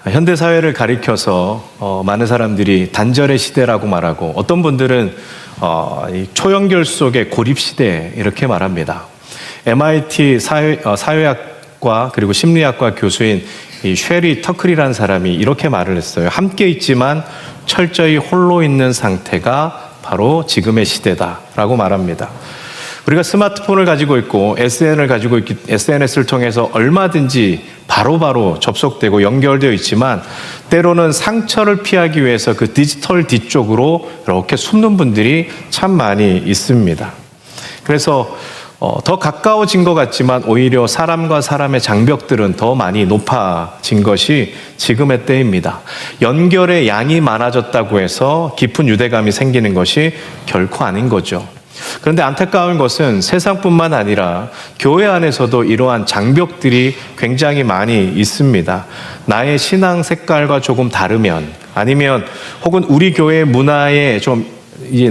현대 사회를 가리켜서 많은 사람들이 단절의 시대라고 말하고, 어떤 분들은 이 초연결 속의 고립 시대 이렇게 말합니다. MIT 사회학과 그리고 심리학과 교수인 이 쉐리 터클이라는 사람이 이렇게 말을 했어요. 함께 있지만 철저히 홀로 있는 상태가 바로 지금의 시대다라고 말합니다. 우리가 스마트폰을 가지고 있고 SNS를 통해서 얼마든지 바로바로 접속되고 연결되어 있지만, 때로는 상처를 피하기 위해서 그 디지털 뒤쪽으로 이렇게 숨는 분들이 참 많이 있습니다. 그래서 더 가까워진 것 같지만 오히려 사람과 사람의 장벽들은 더 많이 높아진 것이 지금의 때입니다. 연결의 양이 많아졌다고 해서 깊은 유대감이 생기는 것이 결코 아닌 거죠. 그런데 안타까운 것은 세상뿐만 아니라 교회 안에서도 이러한 장벽들이 굉장히 많이 있습니다. 나의 신앙 색깔과 조금 다르면, 아니면 혹은 우리 교회 문화에 좀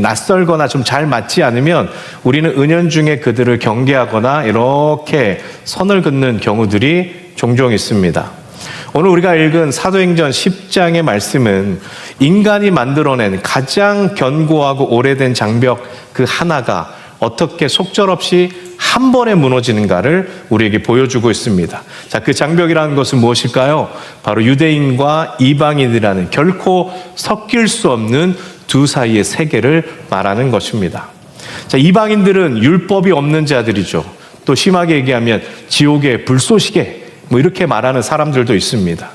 낯설거나 좀 잘 맞지 않으면 우리는 은연중에 그들을 경계하거나 이렇게 선을 긋는 경우들이 종종 있습니다. 오늘 우리가 읽은 사도행전 10장의 말씀은 인간이 만들어낸 가장 견고하고 오래된 장벽 그 하나가 어떻게 속절없이 한 번에 무너지는가를 우리에게 보여주고 있습니다. 자, 그 장벽이라는 것은 무엇일까요? 바로 유대인과 이방인이라는 결코 섞일 수 없는 두 사이의 세계를 말하는 것입니다. 자, 이방인들은 율법이 없는 자들이죠. 또 심하게 얘기하면 지옥의 불쏘시개, 이렇게 말하는 사람들도 있습니다.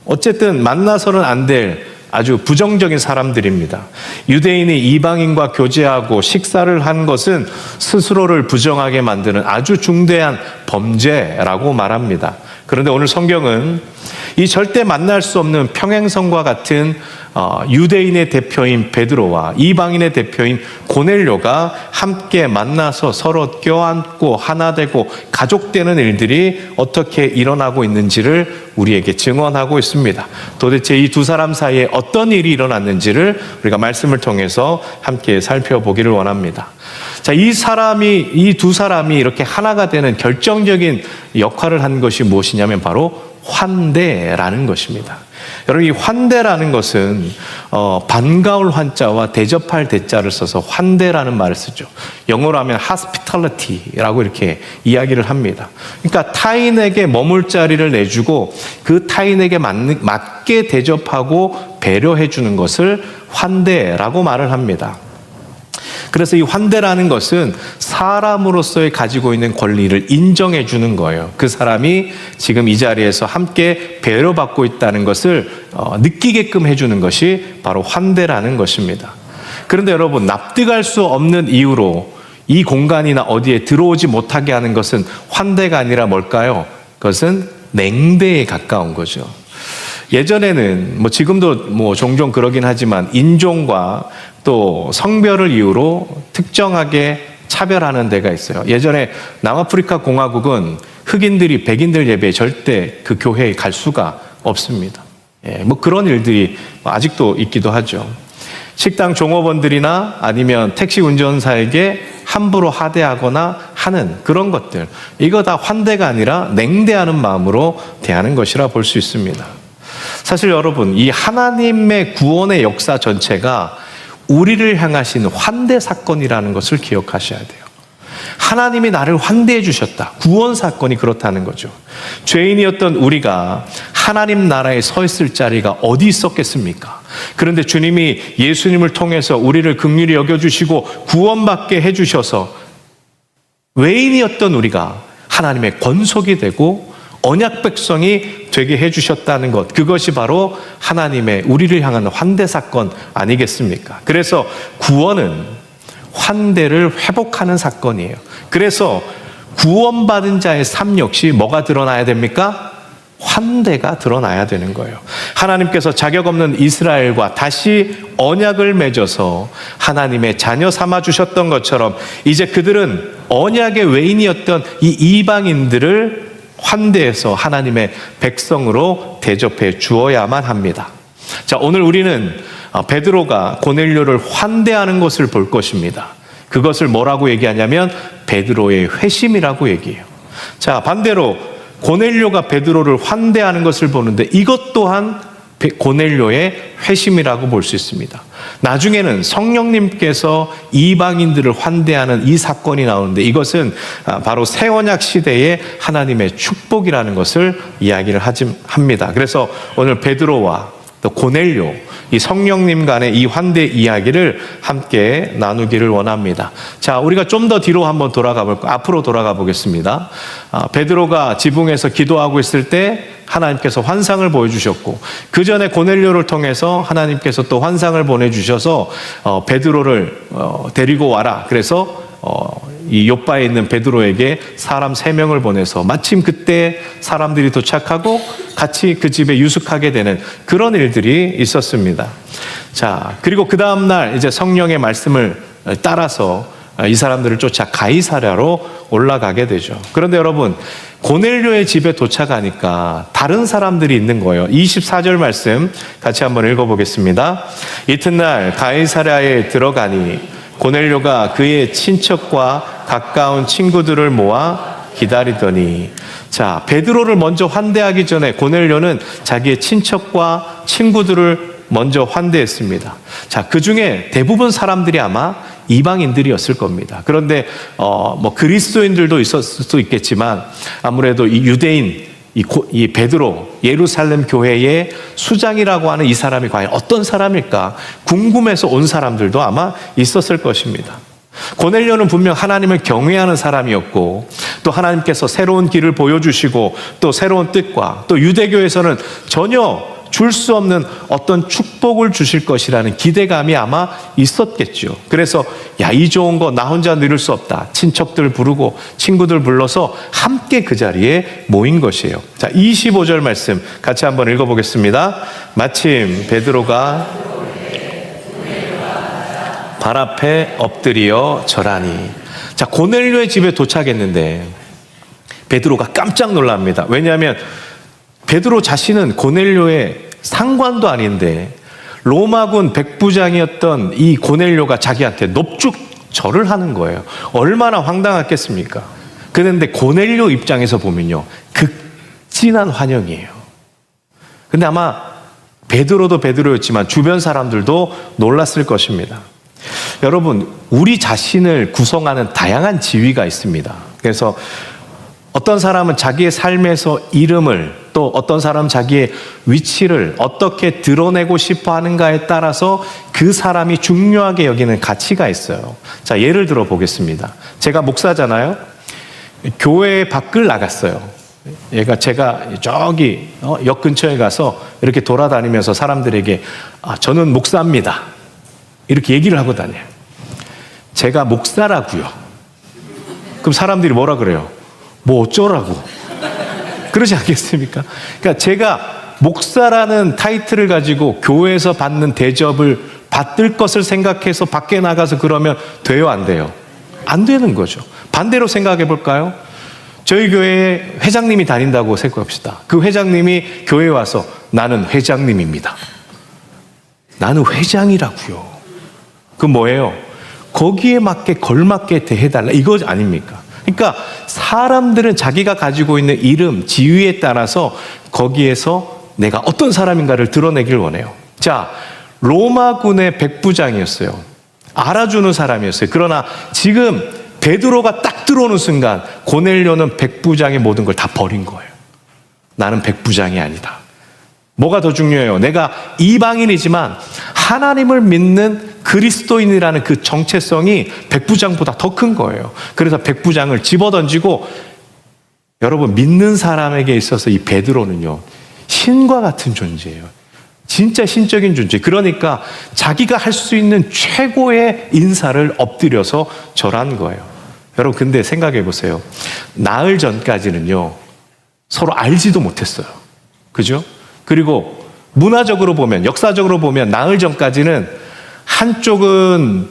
어쨌든 만나서는 안 될 아주 부정적인 사람들입니다. 유대인이 이방인과 교제하고 식사를 한 것은 스스로를 부정하게 만드는 아주 중대한 범죄라고 말합니다. 그런데 오늘 성경은 이 절대 만날 수 없는 평행선과 같은 유대인의 대표인 베드로와 이방인의 대표인 고넬료가 함께 만나서 서로 껴안고 하나 되고 가족되는 일들이 어떻게 일어나고 있는지를 우리에게 증언하고 있습니다. 도대체 이 두 사람 사이에 어떤 일이 일어났는지를 우리가 말씀을 통해서 함께 살펴보기를 원합니다. 자, 이 두 사람이 이렇게 하나가 되는 결정적인 역할을 한 것이 무엇이냐면 바로 환대라는 것입니다. 여러분, 이 환대라는 것은 반가울 환자와 대접할 대자를 써서 환대라는 말을 쓰죠. 영어로 하면 hospitality라고 이렇게 이야기를 합니다. 그러니까 타인에게 머물 자리를 내주고 그 타인에게 맞게 대접하고 배려해 주는 것을 환대라고 말을 합니다. 그래서 이 환대라는 것은 사람으로서의 가지고 있는 권리를 인정해 주는 거예요. 그 사람이 지금 이 자리에서 함께 배려받고 있다는 것을 느끼게끔 해주는 것이 바로 환대라는 것입니다. 그런데 여러분, 납득할 수 없는 이유로 이 공간이나 어디에 들어오지 못하게 하는 것은 환대가 아니라 뭘까요? 그것은 냉대에 가까운 거죠. 예전에는 지금도 종종 그러긴 하지만 인종과 또 성별을 이유로 특정하게 차별하는 데가 있어요. 예전에 남아프리카 공화국은 흑인들이 백인들 예배에 절대 그 교회에 갈 수가 없습니다. 그런 일들이 아직도 있기도 하죠. 식당 종업원들이나 아니면 택시 운전사에게 함부로 하대하거나 하는 그런 것들, 이거 다 환대가 아니라 냉대하는 마음으로 대하는 것이라 볼 수 있습니다. 사실 여러분, 이 하나님의 구원의 역사 전체가 우리를 향하신 환대 사건이라는 것을 기억하셔야 돼요. 하나님이 나를 환대해 주셨다. 구원 사건이 그렇다는 거죠. 죄인이었던 우리가 하나님 나라에 서 있을 자리가 어디 있었겠습니까? 그런데 주님이 예수님을 통해서 우리를 긍휼히 여겨주시고 구원받게 해주셔서 외인이었던 우리가 하나님의 권속이 되고 언약 백성이 되게 해주셨다는 것, 그것이 바로 하나님의 우리를 향한 환대 사건 아니겠습니까? 그래서 구원은 환대를 회복하는 사건이에요. 그래서 구원받은 자의 삶 역시 뭐가 드러나야 됩니까? 환대가 드러나야 되는 거예요. 하나님께서 자격 없는 이스라엘과 다시 언약을 맺어서 하나님의 자녀 삼아 주셨던 것처럼 이제 그들은 언약의 외인이었던 이 이방인들을 환대해서 하나님의 백성으로 대접해 주어야만 합니다. 자, 오늘 우리는 베드로가 고넬료를 환대하는 것을 볼 것입니다. 그것을 뭐라고 얘기하냐면 베드로의 회심이라고 얘기해요. 자, 반대로 고넬료가 베드로를 환대하는 것을 보는데 이것 또한 고넬료의 회심이라고 볼 수 있습니다. 나중에는 성령님께서 이방인들을 환대하는 이 사건이 나오는데 이것은 바로 새 언약 시대의 하나님의 축복이라는 것을 이야기를 합니다. 그래서 오늘 베드로와 또 고넬료, 이 성령님 간의 이 환대 이야기를 함께 나누기를 원합니다. 자, 우리가 좀 더 뒤로 한번 앞으로 돌아가 보겠습니다. 베드로가 지붕에서 기도하고 있을 때 하나님께서 환상을 보여주셨고, 그 전에 고넬료를 통해서 하나님께서 또 환상을 보내주셔서 베드로를 데리고 와라. 그래서 이 욥바에 있는 베드로에게 사람 3명을 보내서 마침 그때 사람들이 도착하고 같이 그 집에 유숙하게 되는 그런 일들이 있었습니다. 자, 그리고 그 다음날 이제 성령의 말씀을 따라서 이 사람들을 쫓아 가이사랴로 올라가게 되죠. 그런데 여러분, 고넬료의 집에 도착하니까 다른 사람들이 있는 거예요. 24절 말씀 같이 한번 읽어보겠습니다. 이튿날 가이사랴에 들어가니 고넬료가 그의 친척과 가까운 친구들을 모아 기다리더니, 자, 베드로를 먼저 환대하기 전에 고넬료는 자기의 친척과 친구들을 먼저 환대했습니다. 자, 그 중에 대부분 사람들이 아마 이방인들이었을 겁니다. 그런데 그리스도인들도 있었을 수도 있겠지만 아무래도 이 유대인, 이 베드로, 예루살렘 교회의 수장이라고 하는 이 사람이 과연 어떤 사람일까 궁금해서 온 사람들도 아마 있었을 것입니다. 고넬료는 분명 하나님을 경외하는 사람이었고, 또 하나님께서 새로운 길을 보여주시고 또 새로운 뜻과 또 유대교에서는 전혀 줄 수 없는 어떤 축복을 주실 것이라는 기대감이 아마 있었겠죠. 그래서 이 좋은 거 나 혼자 누릴 수 없다. 친척들 부르고 친구들 불러서 함께 그 자리에 모인 것이에요. 자, 25절 말씀 같이 한번 읽어보겠습니다. 마침 베드로가 발 앞에 엎드려 절하니. 자, 고넬료의 집에 도착했는데 베드로가 깜짝 놀랍니다. 왜냐하면 베드로 자신은 고넬료의 상관도 아닌데 로마군 백부장이었던 이 고넬료가 자기한테 넙죽 절을 하는 거예요. 얼마나 황당했겠습니까? 그런데 고넬료 입장에서 보면요, 극진한 환영이에요. 근데 아마 베드로도 베드로였지만 주변 사람들도 놀랐을 것입니다. 여러분, 우리 자신을 구성하는 다양한 지위가 있습니다. 그래서 어떤 사람은 자기의 삶에서 이름을, 또 어떤 사람은 자기의 위치를 어떻게 드러내고 싶어 하는가에 따라서 그 사람이 중요하게 여기는 가치가 있어요. 자, 예를 들어 보겠습니다. 제가 목사잖아요. 교회 밖을 나갔어요. 제가 저기 역 근처에 가서 이렇게 돌아다니면서 사람들에게 저는 목사입니다, 이렇게 얘기를 하고 다녀요. 제가 목사라고요. 그럼 사람들이 뭐라 그래요? 뭐 어쩌라고. 그러지 않겠습니까? 그러니까 제가 목사라는 타이틀을 가지고 교회에서 받는 대접을 받을 것을 생각해서 밖에 나가서 그러면 돼요, 안 돼요? 안 되는 거죠. 반대로 생각해 볼까요? 저희 교회에 회장님이 다닌다고 생각합시다. 그 회장님이 교회에 와서 나는 회장님입니다. 나는 회장이라고요. 그 뭐예요? 거기에 맞게 걸맞게 대해달라, 이거 아닙니까? 그러니까 사람들은 자기가 가지고 있는 이름, 지위에 따라서 거기에서 내가 어떤 사람인가를 드러내길 원해요. 자, 로마군의 백부장이었어요. 알아주는 사람이었어요. 그러나 지금 베드로가 딱 들어오는 순간 고넬료는 백부장의 모든 걸 다 버린 거예요. 나는 백부장이 아니다. 뭐가 더 중요해요? 내가 이방인이지만 하나님을 믿는 그리스도인이라는 그 정체성이 백부장보다 더 큰 거예요. 그래서 백부장을 집어던지고, 여러분, 믿는 사람에게 있어서 이 베드로는요, 신과 같은 존재예요. 진짜 신적인 존재. 그러니까 자기가 할 수 있는 최고의 인사를 엎드려서 절한 거예요. 여러분, 근데 생각해 보세요. 나흘 전까지는요, 서로 알지도 못했어요. 그죠? 그리고 문화적으로 보면, 역사적으로 보면 나흘 전까지는 한쪽은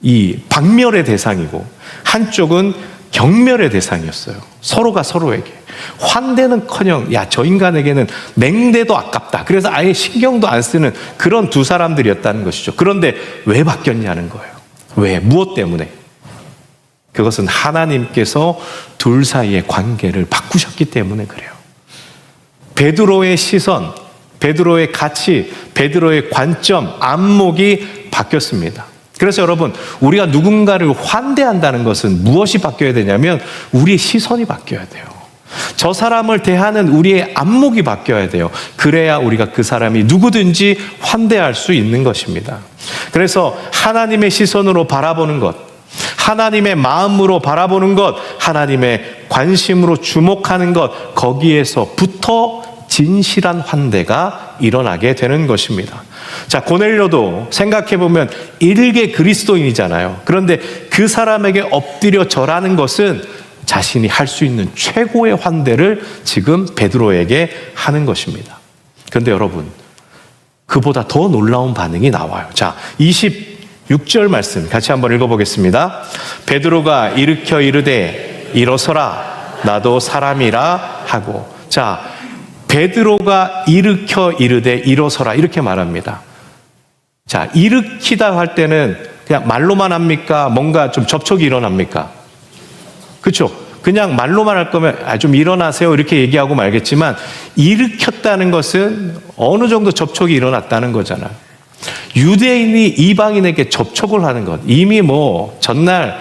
이 박멸의 대상이고 한쪽은 경멸의 대상이었어요. 서로가 서로에게. 환대는커녕 저 인간에게는 맹대도 아깝다. 그래서 아예 신경도 안 쓰는 그런 두 사람들이었다는 것이죠. 그런데 왜 바뀌었냐는 거예요. 왜? 무엇 때문에? 그것은 하나님께서 둘 사이의 관계를 바꾸셨기 때문에 그래요. 베드로의 시선, 베드로의 가치, 베드로의 관점, 안목이 바뀌었습니다. 그래서 여러분, 우리가 누군가를 환대한다는 것은 무엇이 바뀌어야 되냐면 우리의 시선이 바뀌어야 돼요. 저 사람을 대하는 우리의 안목이 바뀌어야 돼요. 그래야 우리가 그 사람이 누구든지 환대할 수 있는 것입니다. 그래서 하나님의 시선으로 바라보는 것, 하나님의 마음으로 바라보는 것, 하나님의 관심으로 주목하는 것, 거기에서부터 진실한 환대가 일어나게 되는 것입니다. 자, 고넬료도 생각해보면 일개 그리스도인이잖아요. 그런데 그 사람에게 엎드려 절하는 것은 자신이 할 수 있는 최고의 환대를 지금 베드로에게 하는 것입니다. 그런데 여러분, 그보다 더 놀라운 반응이 나와요. 자, 26절 말씀 같이 한번 읽어보겠습니다. 베드로가 일으켜 이르되 일어서라, 나도 사람이라 하고. 자, 베드로가 일으켜 이르되 일어서라 이렇게 말합니다. 자, 일으키다 할 때는 그냥 말로만 합니까? 뭔가 좀 접촉이 일어납니까? 그렇죠? 그냥 말로만 할 거면 좀 일어나세요 이렇게 얘기하고 말겠지만, 일으켰다는 것은 어느 정도 접촉이 일어났다는 거잖아요. 유대인이 이방인에게 접촉을 하는 것, 이미 뭐 전날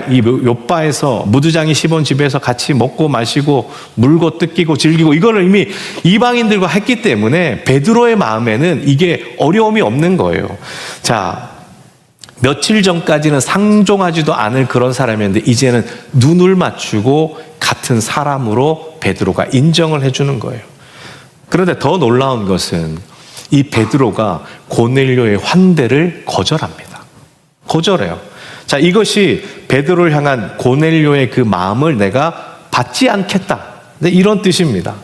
이 요바에서 무두장이 시본 집에서 같이 먹고 마시고 물고 뜯기고 즐기고 이거를 이미 이방인들과 했기 때문에 베드로의 마음에는 이게 어려움이 없는 거예요. 자, 며칠 전까지는 상종하지도 않을 그런 사람이었는데 이제는 눈을 맞추고 같은 사람으로 베드로가 인정을 해주는 거예요. 그런데 더 놀라운 것은 이 베드로가 고넬료의 환대를 거절합니다. 거절해요. 자, 이것이 베드로를 향한 고넬료의 그 마음을 내가 받지 않겠다, 이런 뜻입니다.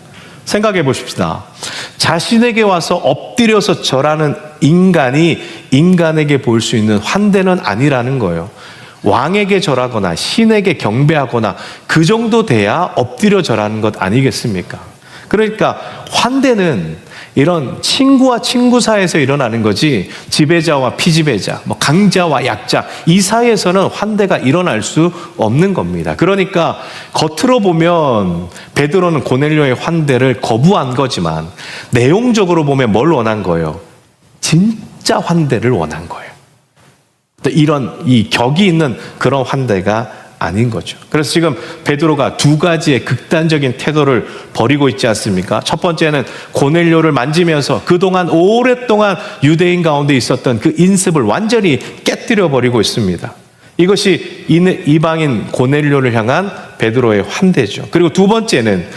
생각해 보십시다. 자신에게 와서 엎드려서 절하는 인간이 인간에게 보일 수 있는 환대는 아니라는 거예요. 왕에게 절하거나 신에게 경배하거나 그 정도 돼야 엎드려 절하는 것 아니겠습니까? 그러니까 환대는 이런 친구와 친구 사이에서 일어나는 거지, 지배자와 피지배자, 뭐 강자와 약자, 이 사이에서는 환대가 일어날 수 없는 겁니다. 그러니까 겉으로 보면 베드로는 고넬료의 환대를 거부한 거지만 내용적으로 보면 뭘 원한 거예요? 진짜 환대를 원한 거예요. 이런 이 격이 있는 그런 환대가 아닌 거죠. 그래서 지금 베드로가 두 가지의 극단적인 태도를 벌이고 있지 않습니까? 첫 번째는 고넬료를 만지면서 그동안 오랫동안 유대인 가운데 있었던 그 인습을 완전히 깨뜨려 버리고 있습니다. 이것이 이방인 고넬료를 향한 베드로의 환대죠. 그리고 두 번째는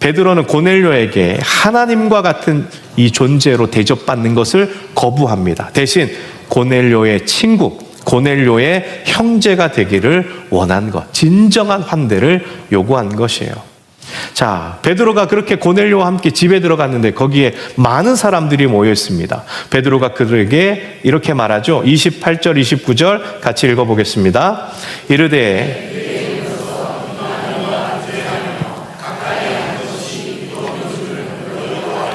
베드로는 고넬료에게 하나님과 같은 이 존재로 대접받는 것을 거부합니다. 대신 고넬료의 친구, 고넬료의 형제가 되기를 원한 것, 진정한 환대를 요구한 것이에요. 자, 베드로가 그렇게 고넬료와 함께 집에 들어갔는데 거기에 많은 사람들이 모여 있습니다. 베드로가 그들에게 이렇게 말하죠. 28절, 29절 같이 읽어보겠습니다. 이르되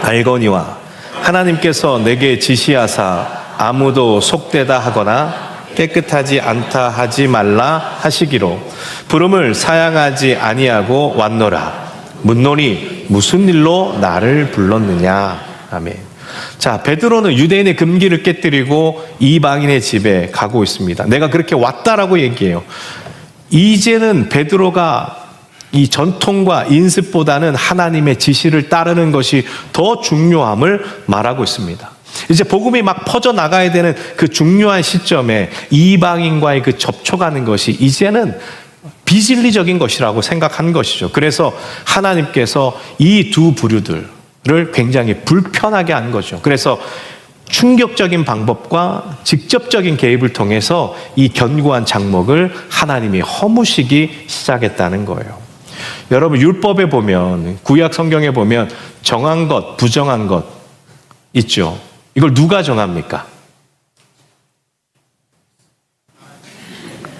알거니와 하나님께서 내게 지시하사 아무도 속되다 하거나 깨끗하지 않다 하지 말라 하시기로 부름을 사양하지 아니하고 왔노라. 묻노니 무슨 일로 나를 불렀느냐. 아멘. 자, 베드로는 유대인의 금기를 깨뜨리고 이방인의 집에 가고 있습니다. 내가 그렇게 왔다라고 얘기해요. 이제는 베드로가 이 전통과 인습보다는 하나님의 지시를 따르는 것이 더 중요함을 말하고 있습니다. 이제 복음이 막 퍼져나가야 되는 그 중요한 시점에 이방인과의 그 접촉하는 것이 이제는 비진리적인 것이라고 생각한 것이죠. 그래서 하나님께서 이 두 부류들을 굉장히 불편하게 한 거죠. 그래서 충격적인 방법과 직접적인 개입을 통해서 이 견고한 장목을 하나님이 허무시기 시작했다는 거예요. 여러분, 율법에 보면, 구약 성경에 보면 정한 것, 부정한 것 있죠. 이걸 누가 정합니까?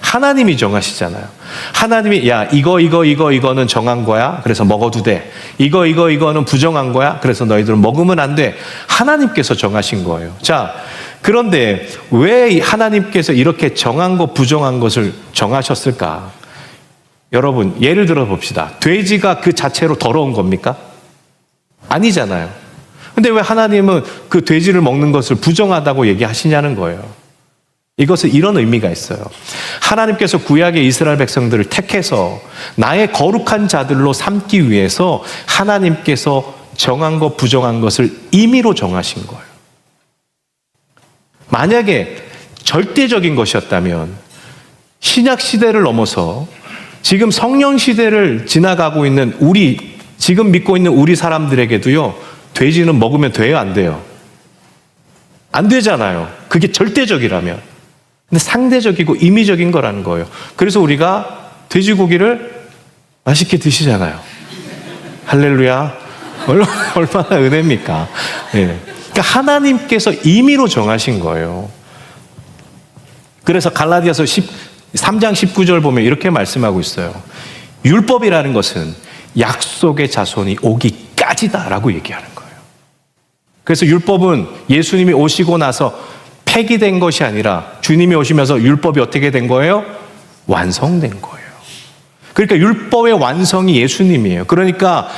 하나님이 정하시잖아요. 하나님이 야, 이거는 정한 거야. 그래서 먹어도 돼. 이거는 부정한 거야. 그래서 너희들은 먹으면 안 돼. 하나님께서 정하신 거예요. 자, 그런데 왜 하나님께서 이렇게 정한 것, 부정한 것을 정하셨을까? 여러분, 예를 들어 봅시다. 돼지가 그 자체로 더러운 겁니까? 아니잖아요. 근데 왜 하나님은 그 돼지를 먹는 것을 부정하다고 얘기하시냐는 거예요. 이것은 이런 의미가 있어요. 하나님께서 구약의 이스라엘 백성들을 택해서 나의 거룩한 자들로 삼기 위해서 하나님께서 정한 것, 부정한 것을 임의로 정하신 거예요. 만약에 절대적인 것이었다면 신약 시대를 넘어서 지금 성령 시대를 지나가고 있는 우리, 지금 믿고 있는 우리 사람들에게도요, 돼지는 먹으면 돼요, 안 돼요? 안 되잖아요. 그게 절대적이라면. 근데 상대적이고 임의적인 거라는 거예요. 그래서 우리가 돼지고기를 맛있게 드시잖아요. 할렐루야. 얼마나 은혜입니까? 네. 그러니까 하나님께서 임의로 정하신 거예요. 그래서 갈라디아서 3장 19절 보면 이렇게 말씀하고 있어요. 율법이라는 것은 약속의 자손이 오기까지다라고 얘기하는 거예요. 그래서 율법은 예수님이 오시고 나서 폐기된 것이 아니라 주님이 오시면서 율법이 어떻게 된 거예요? 완성된 거예요. 그러니까 율법의 완성이 예수님이에요. 그러니까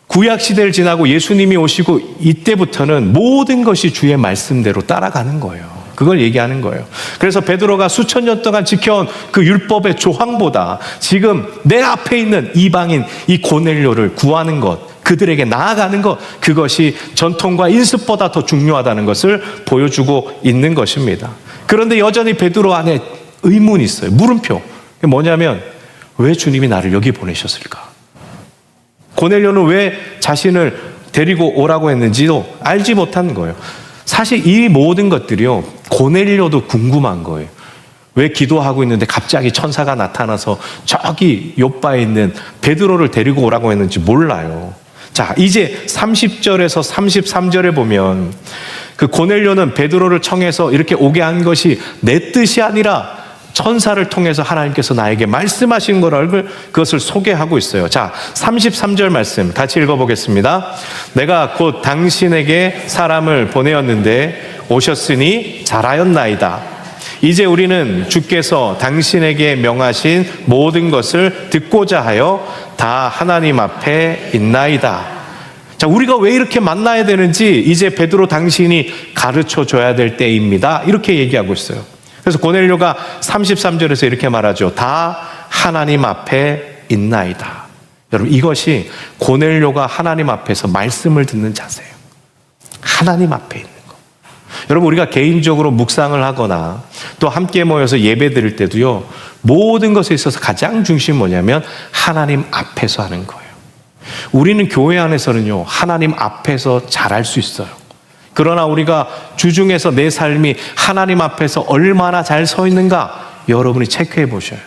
구약 시대를 지나고 예수님이 오시고 이때부터는 모든 것이 주의 말씀대로 따라가는 거예요. 그걸 얘기하는 거예요. 그래서 베드로가 수천 년 동안 지켜온 그 율법의 조항보다 지금 내 앞에 있는 이방인 이 고넬료를 구하는 것, 그들에게 나아가는 것, 그것이 전통과 인습보다 더 중요하다는 것을 보여주고 있는 것입니다. 그런데 여전히 베드로 안에 의문이 있어요. 물음표. 뭐냐면 왜 주님이 나를 여기 보내셨을까? 고넬료는 왜 자신을 데리고 오라고 했는지도 알지 못한 거예요. 사실 이 모든 것들이요, 고넬료도 궁금한 거예요. 왜 기도하고 있는데 갑자기 천사가 나타나서 저기 요바에 있는 베드로를 데리고 오라고 했는지 몰라요. 자, 이제 30절에서 33절에 보면 그 고넬료는 베드로를 청해서 이렇게 오게 한 것이 내 뜻이 아니라 천사를 통해서 하나님께서 나에게 말씀하신 거를 그것을 소개하고 있어요. 자, 33절 말씀 같이 읽어보겠습니다. 내가 곧 당신에게 사람을 보내었는데 오셨으니 잘하였나이다. 이제 우리는 주께서 당신에게 명하신 모든 것을 듣고자 하여 다 하나님 앞에 있나이다. 자, 우리가 왜 이렇게 만나야 되는지 이제 베드로 당신이 가르쳐 줘야 될 때입니다. 이렇게 얘기하고 있어요. 그래서 고넬료가 33절에서 이렇게 말하죠. 다 하나님 앞에 있나이다. 여러분, 이것이 고넬료가 하나님 앞에서 말씀을 듣는 자세예요. 하나님 앞에 있는 거. 여러분, 우리가 개인적으로 묵상을 하거나 또 함께 모여서 예배 드릴 때도요, 모든 것에 있어서 가장 중심이 뭐냐면 하나님 앞에서 하는 거예요. 우리는 교회 안에서는요, 하나님 앞에서 잘할 수 있어요. 그러나 우리가 주중에서 내 삶이 하나님 앞에서 얼마나 잘 서 있는가 여러분이 체크해 보셔요.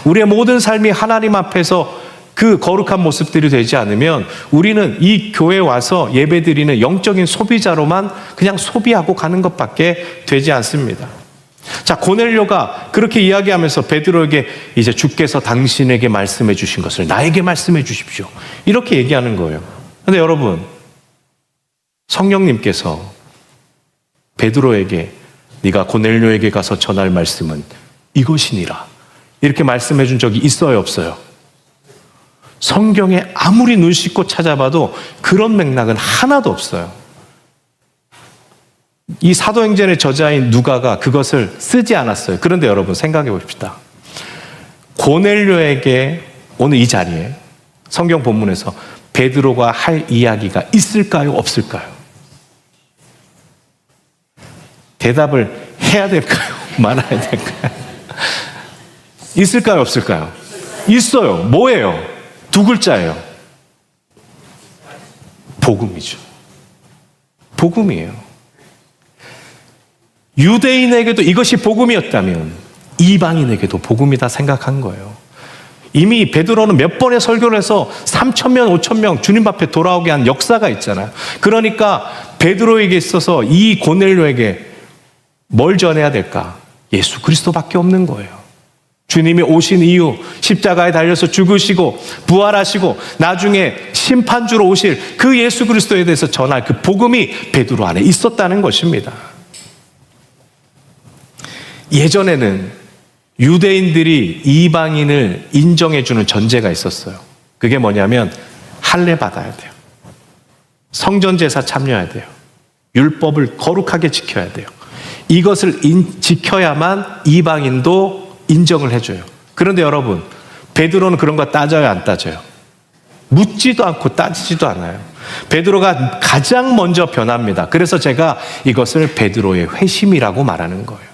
우리의 모든 삶이 하나님 앞에서 그 거룩한 모습들이 되지 않으면 우리는 이 교회에 와서 예배드리는 영적인 소비자로만 그냥 소비하고 가는 것밖에 되지 않습니다. 자, 고넬료가 그렇게 이야기하면서 베드로에게 이제 주께서 당신에게 말씀해 주신 것을 나에게 말씀해 주십시오. 이렇게 얘기하는 거예요. 그런데 여러분, 성령님께서 베드로에게 네가 고넬료에게 가서 전할 말씀은 이것이니라 이렇게 말씀해 준 적이 있어요, 없어요? 성경에 아무리 눈 씻고 찾아봐도 그런 맥락은 하나도 없어요. 이 사도행전의 저자인 누가가 그것을 쓰지 않았어요. 그런데 여러분 생각해 봅시다. 고넬료에게 오늘 이 자리에 성경 본문에서 베드로가 할 이야기가 있을까요, 없을까요? 대답을 해야 될까요? 말아야 될까요? 있을까요? 없을까요? 있어요. 뭐예요? 두 글자예요. 복음이죠. 복음이에요. 유대인에게도 이것이 복음이었다면 이방인에게도 복음이다 생각한 거예요. 이미 베드로는 몇 번의 설교를 해서 3,000명, 5,000명 주님 앞에 돌아오게 한 역사가 있잖아요. 그러니까 베드로에게 있어서 이 고넬료에게 뭘 전해야 될까? 예수 그리스도밖에 없는 거예요. 주님이 오신 이유, 십자가에 달려서 죽으시고 부활하시고 나중에 심판주로 오실 그 예수 그리스도에 대해서 전할 그 복음이 베드로 안에 있었다는 것입니다. 예전에는 유대인들이 이방인을 인정해주는 전제가 있었어요. 그게 뭐냐면 할례 받아야 돼요. 성전제사 참여해야 돼요. 율법을 거룩하게 지켜야 돼요. 이것을 지켜야만 이방인도 인정을 해줘요. 그런데 여러분, 베드로는 그런 거 따져요, 안 따져요? 묻지도 않고 따지지도 않아요. 베드로가 가장 먼저 변합니다. 그래서 제가 이것을 베드로의 회심이라고 말하는 거예요.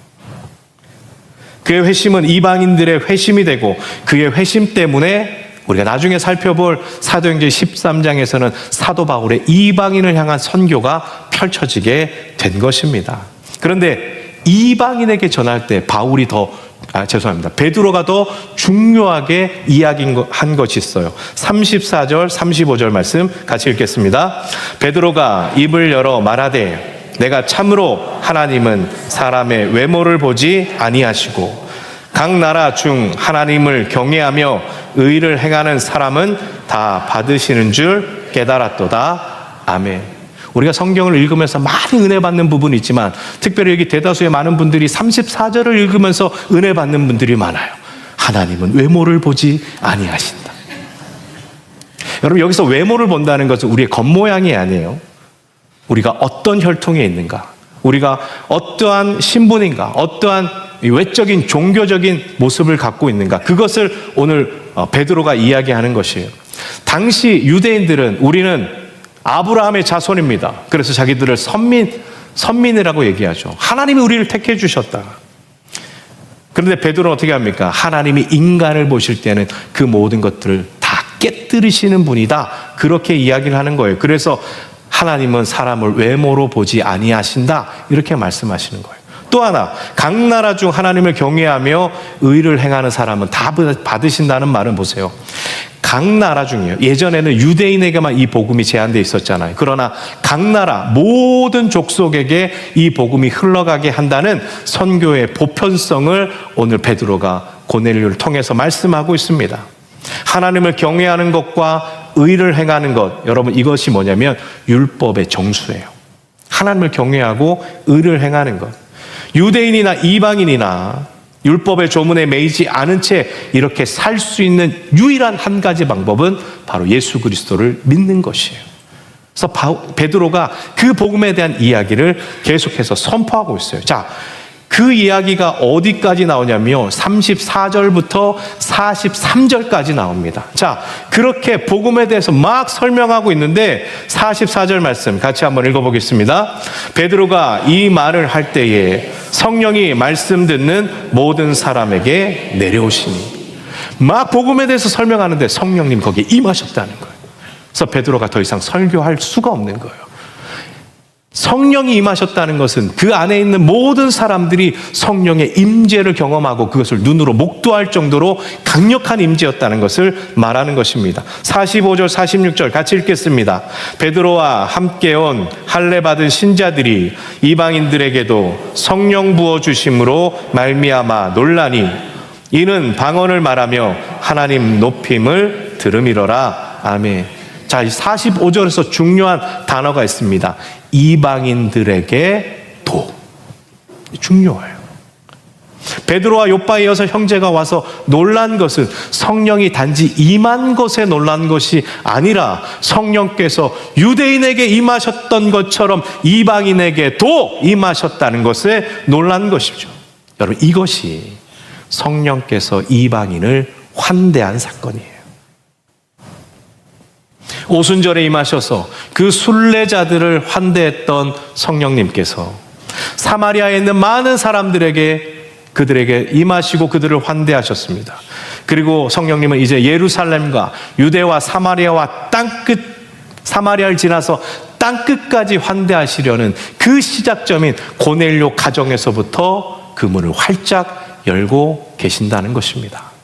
그의 회심은 이방인들의 회심이 되고, 그의 회심 때문에 우리가 나중에 살펴볼 사도행전 13장에서는 사도 바울의 이방인을 향한 선교가 펼쳐지게 된 것입니다. 그런데 이방인에게 전할 때 베드로가 더 중요하게 이야기한 것이 있어요. 34절, 35절 말씀 같이 읽겠습니다. 베드로가 입을 열어 말하되 내가 참으로 하나님은 사람의 외모를 보지 아니하시고 각 나라 중 하나님을 경외하며 의를 행하는 사람은 다 받으시는 줄 깨달았도다. 아멘. 우리가 성경을 읽으면서 많이 은혜 받는 부분이 있지만 특별히 여기 대다수의 많은 분들이 34절을 읽으면서 은혜 받는 분들이 많아요. 하나님은 외모를 보지 아니하신다. 여러분, 여기서 외모를 본다는 것은 우리의 겉모양이 아니에요. 우리가 어떤 혈통에 있는가, 우리가 어떠한 신분인가, 어떠한 외적인 종교적인 모습을 갖고 있는가, 그것을 오늘 베드로가 이야기하는 것이에요. 당시 유대인들은 우리는 아브라함의 자손입니다. 그래서 자기들을 선민이라고 얘기하죠. 하나님이 우리를 택해 주셨다. 그런데 베드로는 어떻게 합니까? 하나님이 인간을 보실 때는 그 모든 것들을 다 깨뜨리시는 분이다. 그렇게 이야기를 하는 거예요. 그래서 하나님은 사람을 외모로 보지 아니하신다. 이렇게 말씀하시는 거예요. 또 하나, 각 나라 중 하나님을 경외하며 의를 행하는 사람은 다 받으신다는 말은 보세요. 각 나라 중이에요. 예전에는 유대인에게만 이 복음이 제한되어 있었잖아요. 그러나 각 나라 모든 족속에게 이 복음이 흘러가게 한다는 선교의 보편성을 오늘 베드로가 고넬료를 통해서 말씀하고 있습니다. 하나님을 경외하는 것과 의를 행하는 것, 여러분, 이것이 뭐냐면 율법의 정수예요. 하나님을 경외하고 의를 행하는 것. 유대인이나 이방인이나 율법의 조문에 매이지 않은 채 이렇게 살 수 있는 유일한 한 가지 방법은 바로 예수 그리스도를 믿는 것이에요. 그래서 베드로가 그 복음에 대한 이야기를 계속해서 선포하고 있어요. 자, 그 이야기가 어디까지 나오냐면요, 34절부터 43절까지 나옵니다. 자, 그렇게 복음에 대해서 막 설명하고 있는데 44절 말씀 같이 한번 읽어보겠습니다. 베드로가 이 말을 할 때에 성령이 말씀 듣는 모든 사람에게 내려오시니, 막 복음에 대해서 설명하는데 성령님 거기에 임하셨다는 거예요. 그래서 베드로가 더 이상 설교할 수가 없는 거예요. 성령이 임하셨다는 것은 그 안에 있는 모든 사람들이 성령의 임재를 경험하고 그것을 눈으로 목도할 정도로 강력한 임재였다는 것을 말하는 것입니다. 45절 46절 같이 읽겠습니다. 베드로와 함께 온 할례 받은 신자들이 이방인들에게도 성령 부어 주심으로 말미암아 놀라니 이는 방언을 말하며 하나님 높임을 들음이러라. 아멘. 자, 45절에서 중요한 단어가 있습니다. 이방인들에게도. 중요해요. 베드로와 욥바의 여섯 형제가 와서 놀란 것은 성령이 단지 임한 것에 놀란 것이 아니라 성령께서 유대인에게 임하셨던 것처럼 이방인에게도 임하셨다는 것에 놀란 것이죠. 여러분, 이것이 성령께서 이방인을 환대한 사건이에요. 오순절에 임하셔서 그 순례자들을 환대했던 성령님께서 사마리아에 있는 많은 사람들에게 그들에게 임하시고 그들을 환대하셨습니다. 그리고 성령님은 이제 예루살렘과 유대와 사마리아와 땅끝, 사마리아를 지나서 땅끝까지 환대하시려는 그 시작점인 고넬료 가정에서부터 그 문을 활짝 열고 계신다는 것입니다.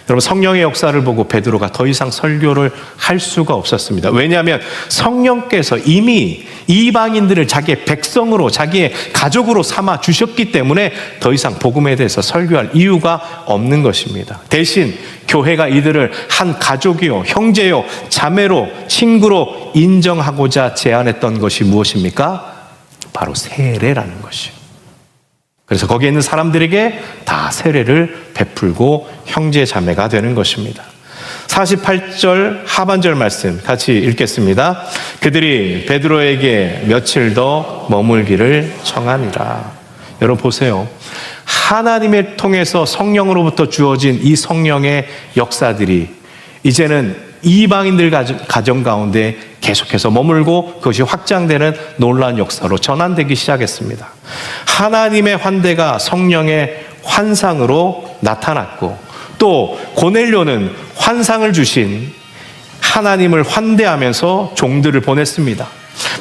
여러분, 성령의 역사를 보고 베드로가 더 이상 설교를 할 수가 없었습니다. 왜냐하면 성령께서 이미 이방인들을 자기의 백성으로, 자기의 가족으로 삼아 주셨기 때문에 더 이상 복음에 대해서 설교할 이유가 없는 것입니다. 대신 교회가 이들을 한 가족이요, 형제요, 자매로, 친구로 인정하고자 제안했던 것이 무엇입니까? 바로 세례라는 것이요. 그래서 거기에 있는 사람들에게 다 세례를 베풀고 형제 자매가 되는 것입니다. 48절 하반절 말씀 같이 읽겠습니다. 그들이 베드로에게 며칠 더 머물기를 청하니라. 여러분 보세요. 하나님을 통해서 성령으로부터 주어진 이 성령의 역사들이 이제는 이방인들 가정 가운데 계속해서 머물고 그것이 확장되는 놀라운 역사로 전환되기 시작했습니다. 하나님의 환대가 성령의 환상으로 나타났고, 또 고넬료는 환상을 주신 하나님을 환대하면서 종들을 보냈습니다.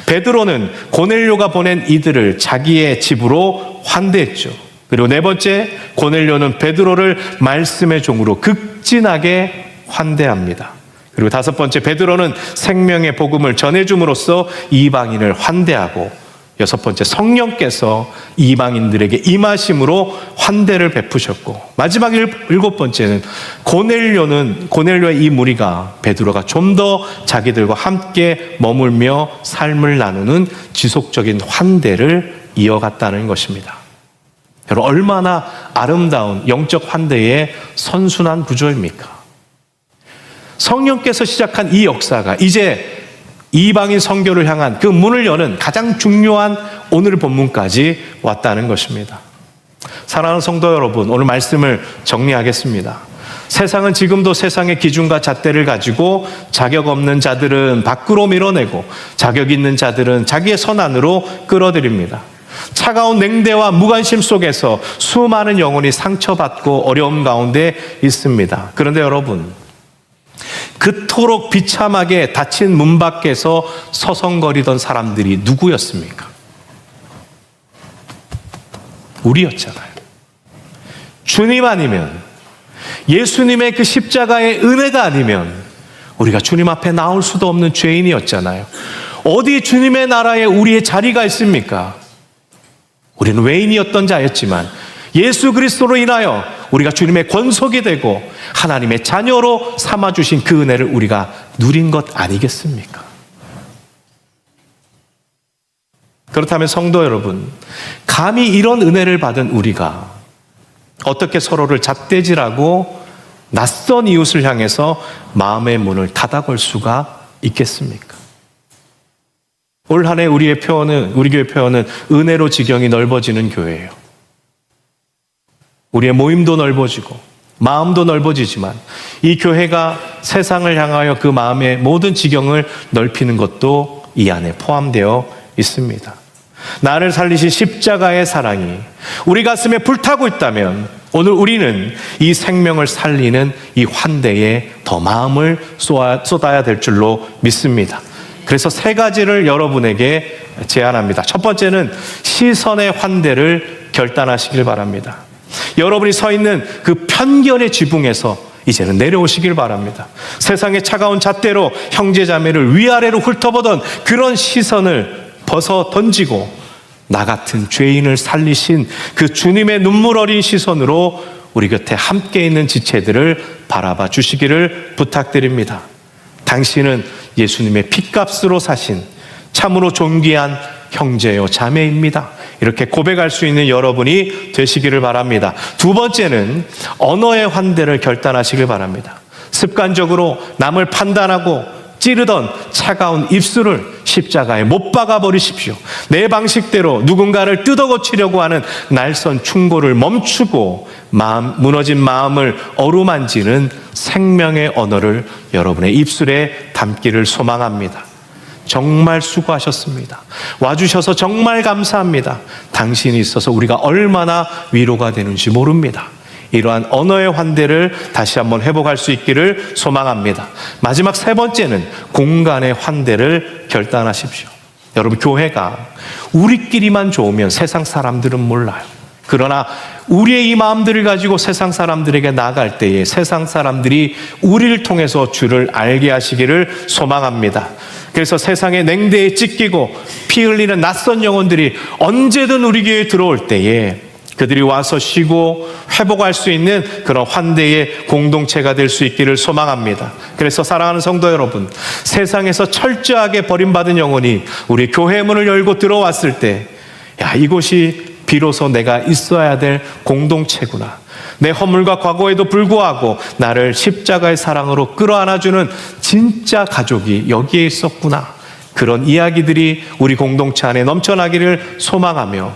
베드로는 고넬료가 보낸 이들을 자기의 집으로 환대했죠. 그리고 네 번째, 고넬료는 베드로를 말씀의 종으로 극진하게 환대합니다. 그리고 다섯 번째, 베드로는 생명의 복음을 전해줌으로써 이방인을 환대하고, 여섯 번째, 성령께서 이방인들에게 임하심으로 환대를 베푸셨고, 마지막 일곱 번째는 고넬료의 이 무리가 베드로가 좀 더 자기들과 함께 머물며 삶을 나누는 지속적인 환대를 이어갔다는 것입니다. 여러분, 얼마나 아름다운 영적 환대의 선순환 구조입니까? 성령께서 시작한 이 역사가 이제 이방인 선교를 향한 그 문을 여는 가장 중요한 오늘 본문까지 왔다는 것입니다. 사랑하는 성도 여러분, 오늘 말씀을 정리하겠습니다. 세상은 지금도 세상의 기준과 잣대를 가지고 자격 없는 자들은 밖으로 밀어내고 자격 있는 자들은 자기의 선 안으로 끌어들입니다. 차가운 냉대와 무관심 속에서 수많은 영혼이 상처받고 어려움 가운데 있습니다. 그런데 여러분, 그토록 비참하게 닫힌 문 밖에서 서성거리던 사람들이 누구였습니까? 우리였잖아요. 주님 아니면, 예수님의 그 십자가의 은혜가 아니면 우리가 주님 앞에 나올 수도 없는 죄인이었잖아요. 어디 주님의 나라에 우리의 자리가 있습니까? 우리는 외인이었던 자였지만 예수 그리스도로 인하여 우리가 주님의 권속이 되고 하나님의 자녀로 삼아주신 그 은혜를 우리가 누린 것 아니겠습니까? 그렇다면 성도 여러분, 감히 이런 은혜를 받은 우리가 어떻게 서로를 잣대질하고 낯선 이웃을 향해서 마음의 문을 닫아걸 수가 있겠습니까? 올 한 해 우리 교회 표현은 은혜로 지경이 넓어지는 교회예요. 우리의 모임도 넓어지고 마음도 넓어지지만 이 교회가 세상을 향하여 그 마음의 모든 지경을 넓히는 것도 이 안에 포함되어 있습니다. 나를 살리신 십자가의 사랑이 우리 가슴에 불타고 있다면 오늘 우리는 이 생명을 살리는 이 환대에 더 마음을 쏟아야 될 줄로 믿습니다. 그래서 세 가지를 여러분에게 제안합니다. 첫 번째는 시선의 환대를 결단하시길 바랍니다. 여러분이 서 있는 그 편견의 지붕에서 이제는 내려오시길 바랍니다. 세상의 차가운 잣대로 형제자매를 위아래로 훑어보던 그런 시선을 벗어 던지고 나 같은 죄인을 살리신 그 주님의 눈물 어린 시선으로 우리 곁에 함께 있는 지체들을 바라봐 주시기를 부탁드립니다. 당신은 예수님의 핏값으로 사신 참으로 존귀한 형제요 자매입니다. 이렇게 고백할 수 있는 여러분이 되시기를 바랍니다. 두 번째는 언어의 환대를 결단하시길 바랍니다. 습관적으로 남을 판단하고 찌르던 차가운 입술을 십자가에 못 박아 버리십시오. 내 방식대로 누군가를 뜯어고치려고 하는 날선 충고를 멈추고 무너진 마음을 어루만지는 생명의 언어를 여러분의 입술에 담기를 소망합니다. 정말 수고하셨습니다. 와주셔서 정말 감사합니다. 당신이 있어서 우리가 얼마나 위로가 되는지 모릅니다. 이러한 언어의 환대를 다시 한번 회복할 수 있기를 소망합니다. 마지막 세 번째는 공간의 환대를 결단하십시오. 여러분, 교회가 우리끼리만 좋으면 세상 사람들은 몰라요. 그러나 우리의 이 마음들을 가지고 세상 사람들에게 나아갈 때에 세상 사람들이 우리를 통해서 주를 알게 하시기를 소망합니다. 그래서 세상의 냉대에 찢기고 피 흘리는 낯선 영혼들이 언제든 우리 교회에 들어올 때에 그들이 와서 쉬고 회복할 수 있는 그런 환대의 공동체가 될 수 있기를 소망합니다. 그래서 사랑하는 성도 여러분, 세상에서 철저하게 버림받은 영혼이 우리 교회 문을 열고 들어왔을 때, 이곳이 비로소 내가 있어야 될 공동체구나. 내 허물과 과거에도 불구하고 나를 십자가의 사랑으로 끌어안아주는 진짜 가족이 여기에 있었구나. 그런 이야기들이 우리 공동체 안에 넘쳐나기를 소망하며,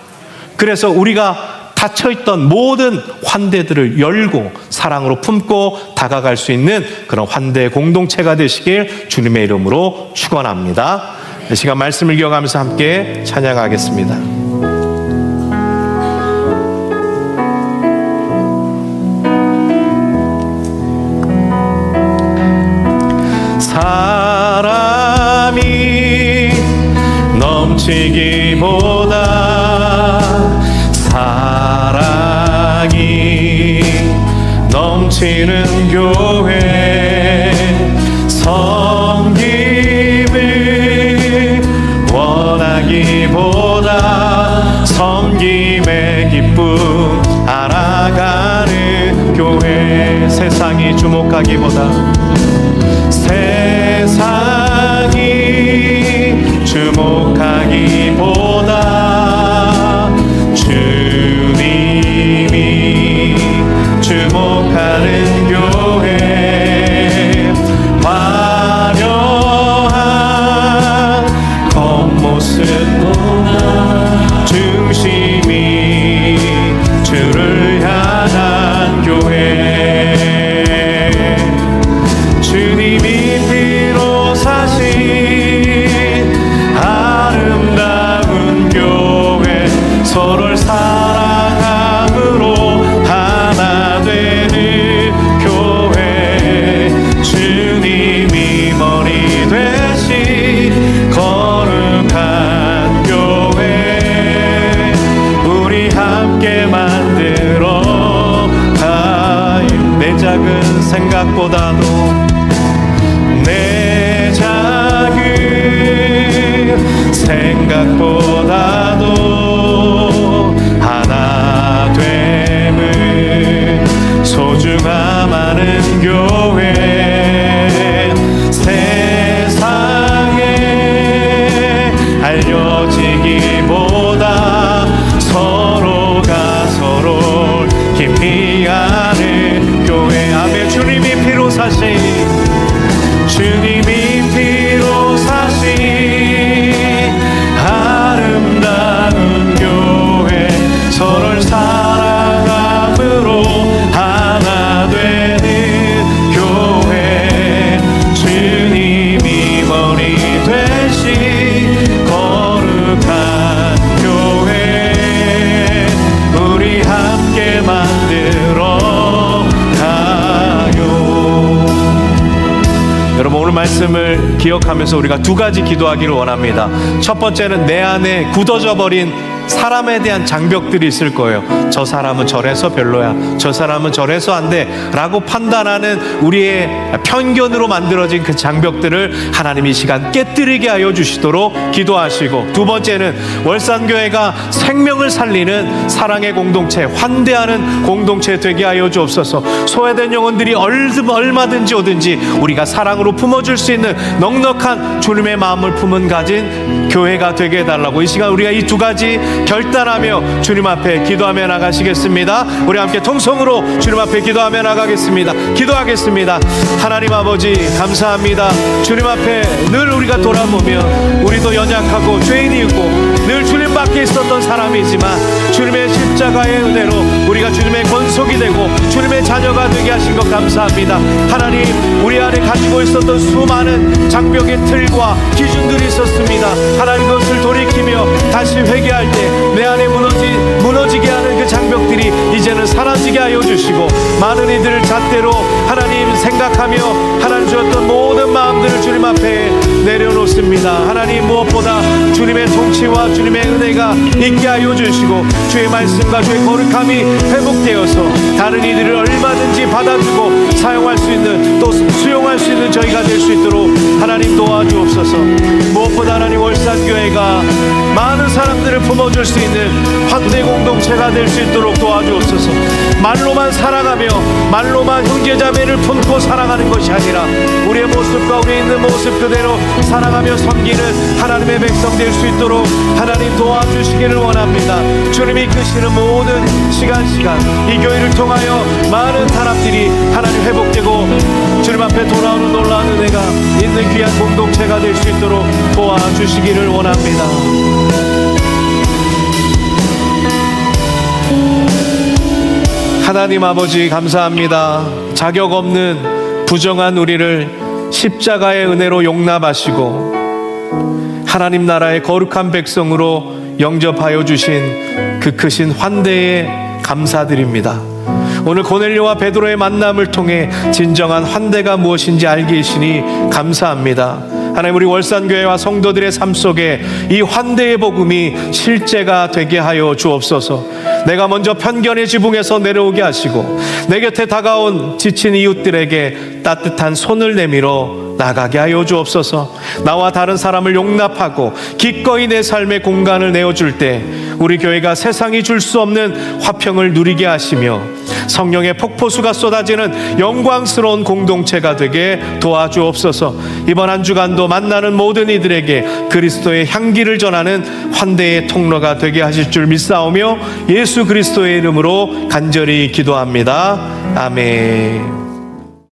그래서 우리가 닫혀있던 모든 환대들을 열고 사랑으로 품고 다가갈 수 있는 그런 환대 공동체가 되시길 주님의 이름으로 축원합니다. 이 시간 말씀을 기억하면서 함께 찬양하겠습니다. 사람이 넘치기보다 사랑이 넘치는 교회, 섬김을 원하기보다 섬김의 기쁨 알아가는 교회, 세상이 주목하기보다 세상이 주목하기보다 주님이 주목하는 교회, 화려한 겉모습보다 중심이 주를 향한 교회, 주님이 피로 사신 아름다운 교회, 서로를 사랑함으로 하나 되는 교회, 주님이 머리 되신 거룩한 교회, 우리 함께 만들어 가요. 내 작은 생각보다도 내 작은 생각보다도 하나 됨을 소중함하는 교회, 세상에 알려지기보다 서로가 서로 깊이 아는 교회. 아멘. 주님이 피로 사신, 주님이 피로 사신 아름다운 교회, 서로를 사랑함으로 하나 되는 교회, 주님이 머리 되신 거룩한 교회, 우리 함께 만들어 가요. 여러분, 오늘 말씀을 기억하면서 우리가 두 가지 기도하기를 원합니다. 첫 번째는 내 안에 굳어져 버린 사람에 대한 장벽들이 있을 거예요. 저 사람은 저래서 별로야, 저 사람은 저래서 안 돼 라고 판단하는 우리의 편견으로 만들어진 그 장벽들을 하나님 이 시간 깨뜨리게 하여 주시도록 기도하시고, 두 번째는 월산교회가 생명을 살리는 사랑의 공동체, 환대하는 공동체 되게 하여 주옵소서. 소외된 영혼들이 얼마든지 오든지 우리가 사랑으로 품어줄 수 있는 넉넉한 주님의 마음을 품은 가진 교회가 되게 해달라고, 이 시간 우리가 이 두 가지 결단하며 주님 앞에 기도하며 나가시겠습니다. 우리 함께 통성으로 주님 앞에 기도하며 나가겠습니다. 기도하겠습니다. 하나님 아버지, 감사합니다. 주님 앞에 늘 우리가 돌아보면 우리도 연약하고 죄인이 있고 늘 주님 밖에 있었던 사람이지만 주님의 십자가의 은혜로 우리가 주님의 권속이 되고 주님의 자녀가 되게 하신 것 감사합니다. 하나님, 우리 안에 가지고 있었던 수많은 장벽의 틀과 기준들이 있었습니다. 하나님, 그것을 돌이키며 다시 회개할 때 내 안에 무너지게 하는 그 장벽들이 이제는 사라지게 하여 주시고, 많은 이들을 잣대로 하나님 생각하며 하나님 주었던 모든 마음들을 주님 앞에 내려놓습니다. 하나님, 무엇보다 주님의 통치와 주님의 은혜가 있게 하여 주시고 주의 말씀과 주의 거룩함이 회복되어서 다른 이들을 얼마든지 받아주고 사용할 수 있는, 또 수용할 수 있는 저희가 될 수 있도록 하나님 도와주옵소서. 무엇보다 하나님, 월산교회가 많은 사람들 자녀들을 품어줄 수 있는 환대 공동체가 될 수 있도록 도와주옵소서. 말로만 사랑하며 말로만 형제자매를 품고 사랑하는 것이 아니라 우리의 모습과 우리 있는 모습 그대로 사랑하며 섬기는 하나님의 백성 될 수 있도록 하나님 도와주시기를 원합니다. 주님이 이끄시는 모든 시간 이 교회를 통하여 많은 사람들이 하나님 회복되고 주님 앞에 돌아오는 놀라운 은혜가 있는 귀한 공동체가 될 수 있도록 도와주시기를 원합니다. 하나님 아버지 감사합니다. 자격 없는 부정한 우리를 십자가의 은혜로 용납하시고 하나님 나라의 거룩한 백성으로 영접하여 주신 그 크신 환대에 감사드립니다. 오늘 고넬료와 베드로의 만남을 통해 진정한 환대가 무엇인지 알게 해주시니 감사합니다. 하나님, 우리 월산교회와 성도들의 삶 속에 이 환대의 복음이 실제가 되게 하여 주옵소서. 내가 먼저 편견의 지붕에서 내려오게 하시고 내 곁에 다가온 지친 이웃들에게 따뜻한 손을 내밀어 나가게 하여 주옵소서. 나와 다른 사람을 용납하고 기꺼이 내 삶의 공간을 내어줄 때 우리 교회가 세상이 줄 수 없는 화평을 누리게 하시며 성령의 폭포수가 쏟아지는 영광스러운 공동체가 되게 도와주옵소서. 이번 한 주간도 만나는 모든 이들에게 그리스도의 향기를 전하는 환대의 통로가 되게 하실 줄 믿사오며 예수 그리스도의 이름으로 간절히 기도합니다. 아멘.